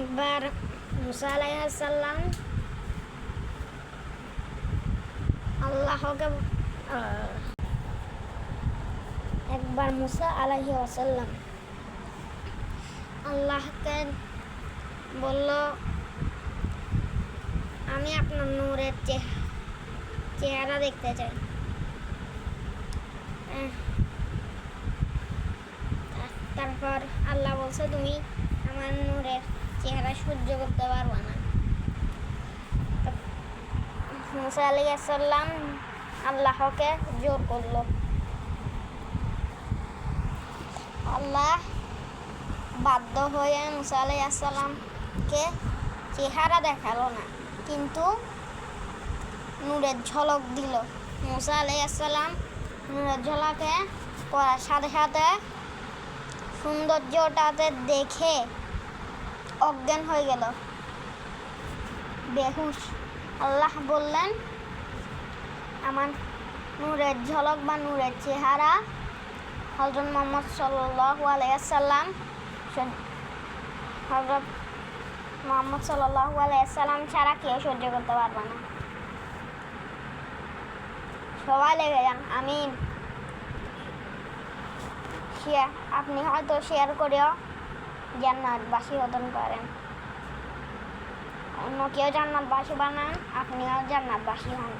একবার মুসা আলাইহিস সালাম আল্লাহকে একবার মুসা আলাইহিস সালাম আল্লাহকে বলল, আমি আপনার নূরের চেহারা দেখতে চাই। তারপর আল্লাহ বলছে, তুমি আমার নূরের চেহারা সহ্য করতে পারবে না। মুসা আলাইহিস সালাম আল্লাহকে জোর করলো। আল্লাহ বাধ্য হয়ে মুসা আলাইহিস সালামকে চেহারা দেখালো না, কিন্তু নূরের ঝলক দিল। মুসা আলাইহিস সালাম নূরের ঝলকে পড়ার সাথে সাথে সৌন্দর্যটাতে দেখে অজ্ঞান হয়ে গেল, বেহুশ। আল্লাহ বললেন, আমার নূরের ঝলক বা নূরের চেহারা হযরত মুহাম্মদ সাল্লাল্লাহু আলাইহি সাল্লাম হযরত মুহাম্মদ সাল্লাল্লাহু আলাইহি সাল্লাম ছাড়া কেউ সহ্য করতে পারবে না। সবাই লেগে যান আমিন। আপনি হয়তো শেয়ার করেও জান্নাতবাসী হতে পারেন। অন্য কেউ জান্নাতবাসী বানান, আপনিও জান্নাতবাসী হন।